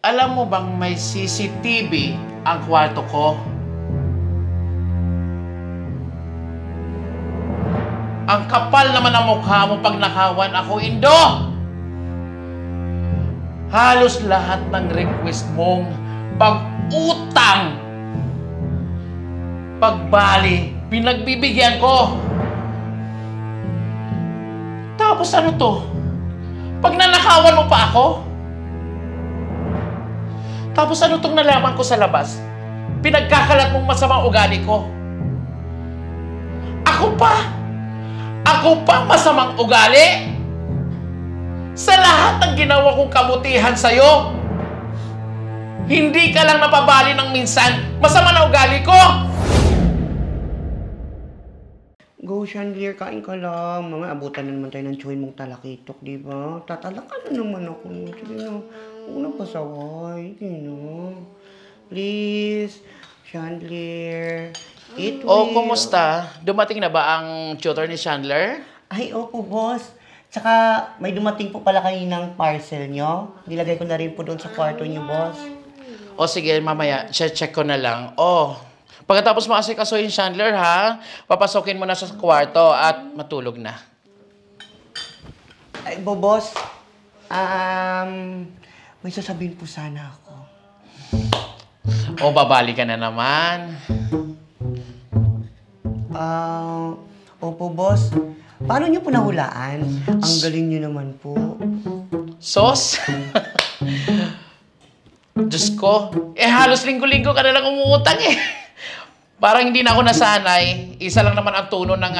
Alam mo bang may CCTV ang kwarto ko? Ang kapal naman ang mukha mo pag nakawan ako, Indo! Halos lahat ng request mong pag-utang, pagbali, pinagbibigyan ko. Tapos ano to? Pag nanakawan mo pa ako? Tapos ano tong nalaman ko sa labas? Pinagkakalat mong masamang ugali ko. Ako pa? Ako pa masamang ugali? Sa lahat ng ginawa kong kabutihan sa'yo, hindi ka lang napabali ng minsan, masama na ugali ko! Go, Chandler, kain ka lang. Mamaya abutan na naman tayo ng chewin mong talakitok, di ba? Tatalakan na naman ako. Sige na, huwag na pasaway. Sige na. Please, Chandler, eat Oh, well. kumusta? Dumating na ba ang tutor ni Chandler? Ay, opo, boss. Tsaka, may dumating po pala kaninang parcel nyo. Nilagay ko na rin po doon sa kwarto niyo, boss. O sige, mamaya, check ko na lang. Oh, pagkatapos mo kasi kasuhin Chandler, ha? Papasokin mo na sa kwarto at matulog na. Ay, boss. May sasabihin po sana ako. O, babali ka na naman. Opo, boss. Paano niyo po nahulaan? Ang galing niyo naman po. Sos? Diyos ko, halos linggo-linggo ka na lang umuutang eh. Parang hindi na ako nasanay. Isa lang naman ang tono ng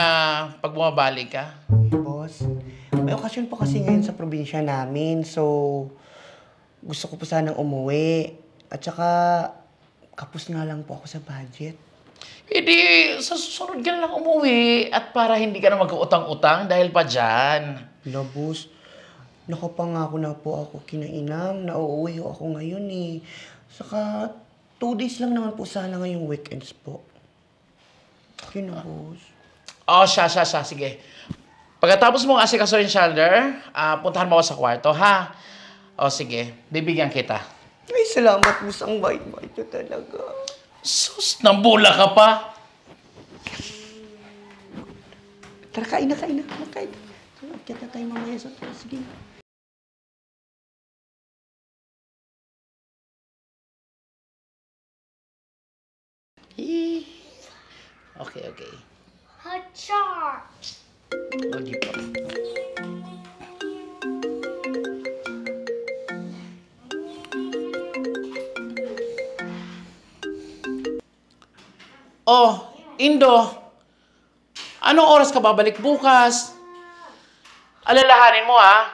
pag bumabalik ka. Boss, may okasyon po kasi ngayon sa probinsya namin. So, gusto ko po sanang umuwi. At saka, kapos nga lang po ako sa budget. Hindi, sa susunod ka na lang umuwi at para hindi ka na mag-utang-utang dahil pa dyan. Boss, nakapangako na po ako kinainang na uuwi ako ngayon eh. Saka, 2 days lang naman po sana ngayong weekends po. Okay na, boss. Oh, siya. Sige. Pagkatapos mong asikasuhin Chandler, puntahan mo ako sa kwarto, ha? O, sige. Bibigyan kita. Ay, salamat, boss. Ang bait-bait nyo talaga. Sus, nambula ka pa. Tara, kain na. Kain. Akyat na tayo mamaya sa taas. Sige. Okay. Hacha! O, di pa. Oh, Indo. Anong oras ka babalik bukas? Alalahanin mo, ha?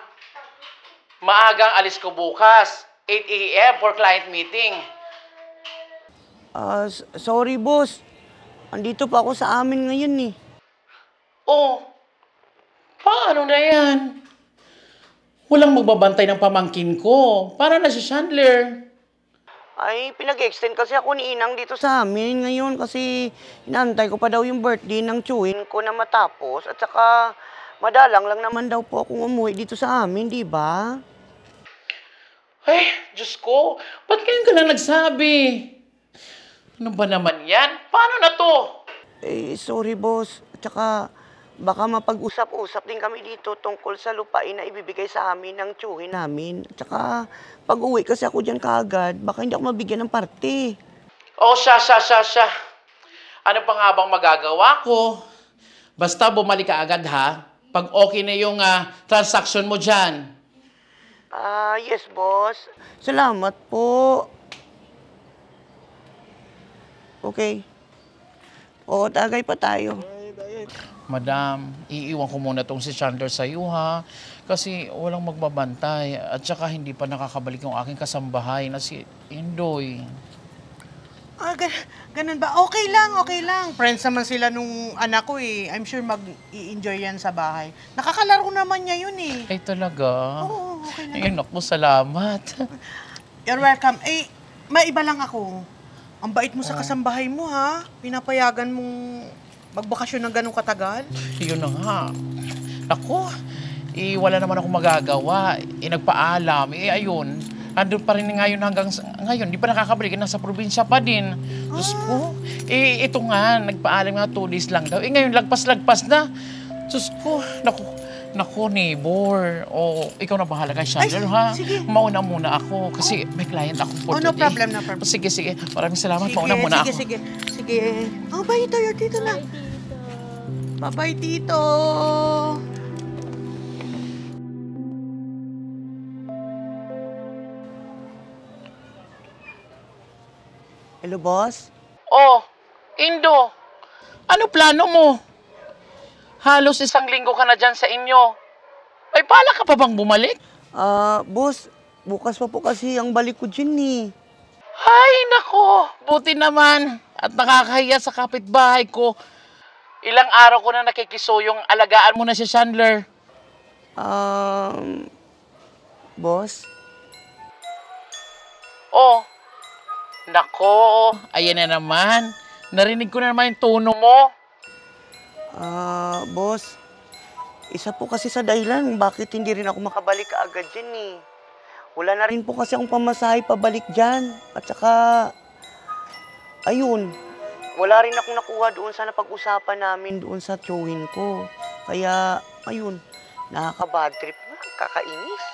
Maagang alis ko bukas. 8 a.m. for client meeting. Sorry, boss. Andito pa ako sa amin ngayon eh. Oh, paano na yan? Walang magbabantay ng pamangkin ko. Para na si Chandler. Ay, pinag-extend kasi ako ni Inang dito sa amin ngayon kasi inaantay ko pa daw yung birthday ng chewin ko na matapos. At saka, madalang lang naman daw po akong umuwi dito sa amin, di ba? Ay, Diyos ko, ba't ngayon ka lang nagsabi? Ano ba naman yan? Paano na to? Sorry, boss. At saka, baka mapag-usap-usap din kami dito tungkol sa lupain na ibibigay sa amin ng tiyuhin namin. At saka, pag-uwi kasi ako dyan kaagad, baka hindi ako mabigyan ng parte. Oh, siya. Ano pa nga bang magagawa ko? Basta bumalik ka agad, ha? Pag okay na yung transaction mo dyan. Yes, boss. Salamat po. Okay. O, tagay pa tayo. Madam, iiwan ko muna tong si Chandler sa iyo, ha? Kasi walang magbabantay. At saka hindi pa nakakabalik yung aking kasambahay na si Indoy. Ganun ba? Okay lang. Friends naman sila nung anak ko eh. I'm sure mag-i-enjoy yan sa bahay. Nakakalaro naman niya yun eh. Ay, talaga? Oo, okay lang. Ay, naku, salamat. You're welcome. Maiba lang ako. Ang bait mo sa kasambahay mo, ha? Pinapayagan mong magbakasyon ng ganong katagal. Yun na nga. Naku, wala naman akong magagawa. Nagpaalam. Ayun. andun pa rin ngayon hanggang ngayon. Di pa nakakabalik, nasa probinsya pa din. Diyos ko, ito nga, nagpaalam nga 2 days lang daw. Ngayon, lagpas-lagpas na. Diyos ko, naku, neighbor. Ikaw na bahala kay Chandler, ha? Sige. Mauna muna ako kasi may client ako for no today. problem, no problem. Sige. Maraming salamat. Mauna muna ako. Sige. Oh, bye, tayo dito na. Bye-bye, Tito. Hello, boss? Oh, Indo, ano plano mo? Halos 1 linggo ka na dyan sa inyo. May bala ka pa bang bumalik? Boss, bukas pa po kasi ang balik ko dyan eh. Ay, nako, buti naman. At nakakahiya sa kapitbahay ko. Ilang araw ko na nakikisuyong alagaan mo na si Chandler. Boss? Oh, nako, ayan na naman. Narinig ko na naman yung tono mo. Boss, isa po kasi sa dahilan bakit hindi rin ako makabalik agad dyan eh. Wala na rin po kasi akong pamasahe pabalik dyan. At saka, ayun, wala rin akong nakuha doon sa napag-usapan namin doon sa tsuhin ko. Kaya, ayun, nakaka-bad trip na, kakainis.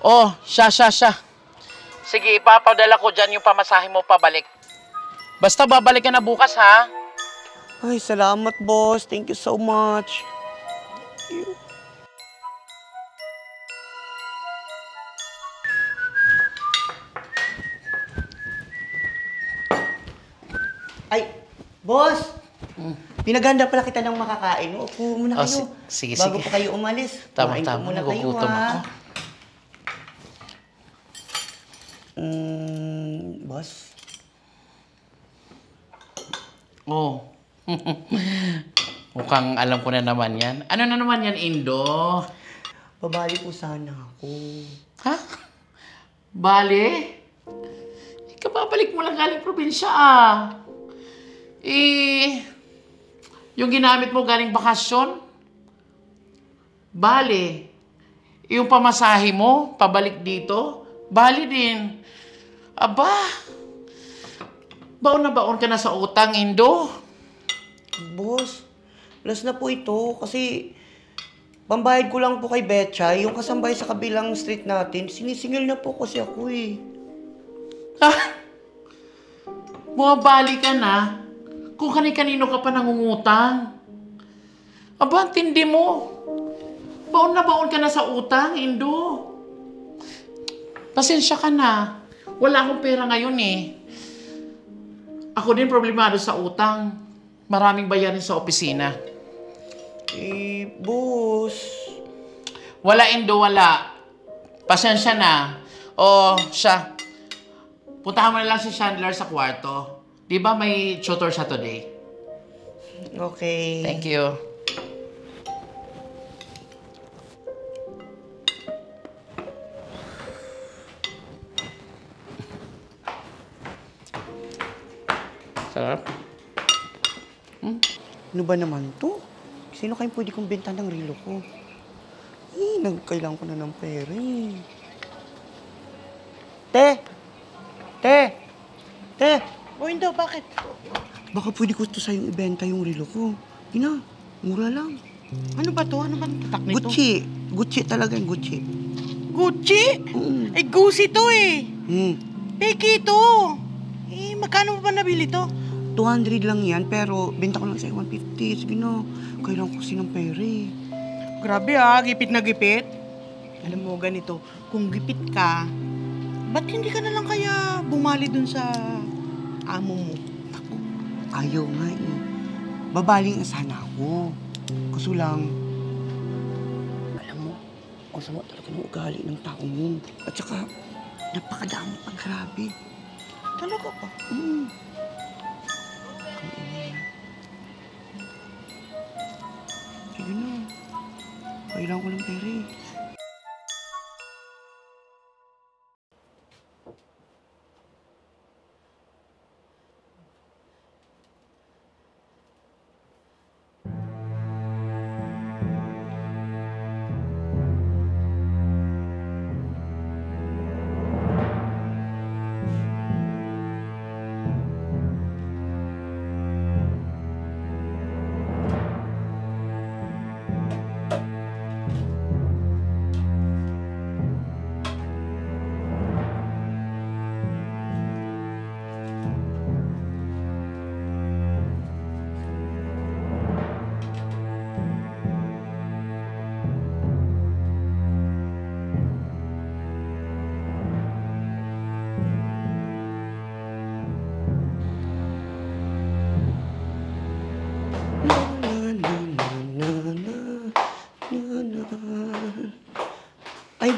Oh, siya. Sige, ipapadala ko dyan yung pamasahe mo pabalik. Basta babalik ka na bukas, ha? Ay, salamat boss. Thank you so much. Ay, boss! Pinaganda pala kita ng makakain. Upo muna kayo. Sige. Bago pa kayo umalis. Tama, kumain po muna kayo, nagugutom ako. Boss? Oh. Mukhang alam ko na naman yan. Ano na naman yan, Indo? Babali po sana ako. Ha? Bale? Ikababalik mo lang galing probinsya, ah. Yung ginamit mo galing bakasyon? Bale. Yung pamasahe mo, pabalik dito? Bale din. Aba, baon na baon ka na sa utang, Indo. Boss, last na po ito kasi pambayad ko lang po kay Betchay, yung kasambay sa kabilang street natin, sinisingil na po kasi ako eh. Ah, bumabali ka na kung kani-kanino ka pa nangungutang. Aba, ang tindi mo. Baon na baon ka na sa utang, Indo. Pasensya ka na. Wala akong pera ngayon eh. Ako din problemado sa utang. Maraming bayarin sa opisina. Boss. Wala, Indo, wala. Pasensya na. O, siya. Puntahan mo na lang si Chandler sa kwarto. Di ba may tutor siya today? Okay. Thank you. Sarap. Ano ba naman to? Sino kayong pwede kong benta ng relo ko? Nagkailangan ko na ng pera eh. Te! O, Indo, bakit? Baka pwede ko ito sa'yong ibenta yung relo ko. Ina, mura lang. Ano ba to? Ano ba tatak nito? Gucci talaga yung Gucci. Gucci? Mm. Eh, Gucci to eh. Hmm. Peki to. Magkano ba nabili to? 200 lang yan, pero benta ko lang sa'yo 150. Sige na, kailangan ko kasi ng pera eh. Grabe ah, gipit na gipit. Alam mo, ganito, kung gipit ka, ba't hindi ka na lang kaya bumali dun sa amo mo? Ayaw nga eh. Babaling sana ako. Kaso lang, alam mo, ang sama talaga ng ugali ng taong yun. At saka, napakadami pang grabe. Talaga pa? Sige na. Kailangan ko ng pera eh.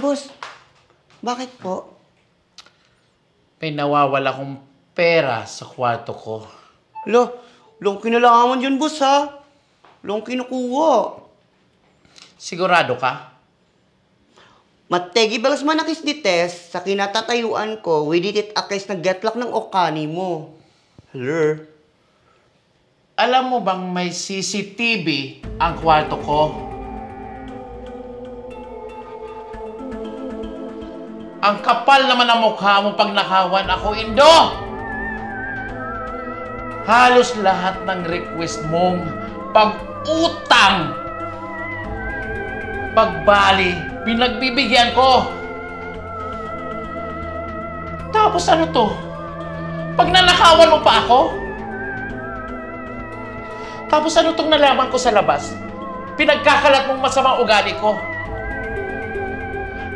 boss. Bakit po? May nawawala kong pera sa kwarto ko. Long kinalaman yun, boss, ha? Long kinukuha. Sigurado ka? Mategi balas manakis di test sa kinatatayuan ko, widit akis na getlak ng okani mo. Hello? Alam mo bang may CCTV ang kwarto ko? Ang kapal naman ang mukha mo pag nakawan ako, Indo! Halos lahat ng request mong pag-utang, pagbali, pinagbibigyan ko. Tapos ano to? Pag nanakawan mo pa ako? Tapos ano tong nalaman ko sa labas? Pinagkakalat mong masamang ugali ko.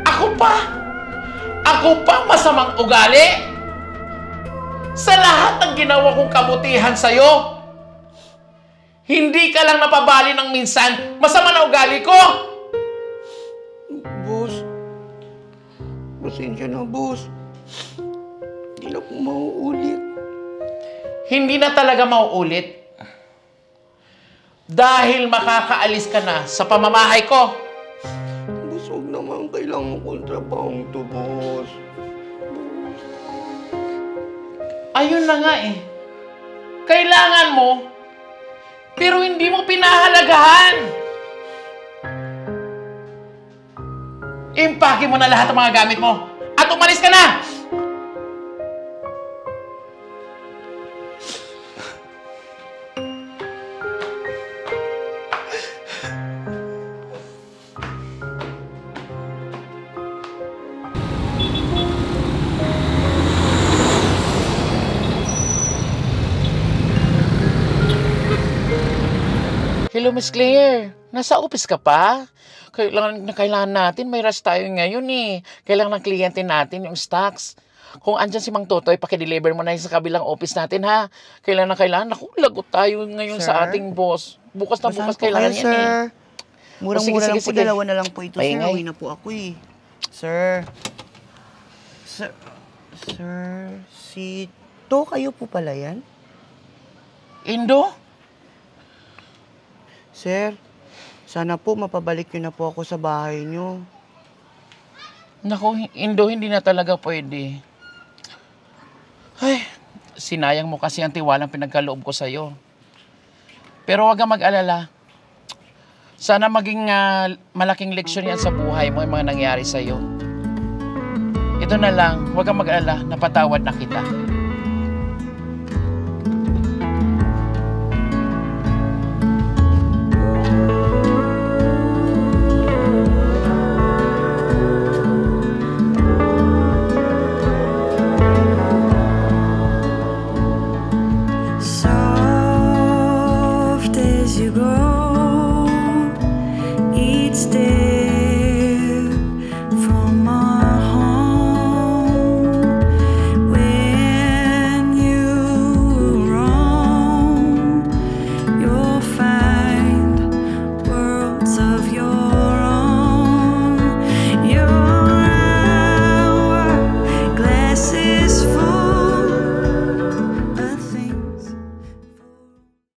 Ako pa masamang ugali? Sa lahat ng ginawa kong kabutihan sa'yo, hindi ka lang napabali ng minsan, masama na ugali ko! Boss. Pasensya na, boss. Hindi na po mauulit. Hindi na talaga mauulit. Dahil makakaalis ka na sa pamamahay ko. Boss, huwag naman kailangan kong trabaho to, boss. Ayun na nga eh. Kailangan mo, pero hindi mo pinahalagahan. Impake mo na lahat ng mga gamit mo at umalis ka na! Hello, Miss Claire. Nasa office ka pa? Kailangan natin. May rush tayo ngayon eh. Kailangan ng kliyente natin yung stocks. Kung andyan si Mang Totoy, pakideliver mo na yung sa kabilang office natin, ha? Kailangan. Naku, lagot tayo ngayon Sir? sa ating boss. Bukas na bukas Basahan po kailangan kayo, yan sir. eh. Murang-mura lang po, sige. dalawa na lang po ito, sir. Paingay. Uwi na po ako eh. Sir. Si To, kayo po pala yan? Indo? Sir, sana po mapabalik niyo na po ako sa bahay niyo. Naku, Indo, hindi na talaga pwede. Ay, sinayang mo kasi ang tiwalang pinagkaloob ko sa'yo. Pero wag kang mag-alala. Sana maging malaking leksyon yan sa buhay mo, yung mga nangyari sa'yo. Ito na lang, wag kang mag-alala, napatawad na kita.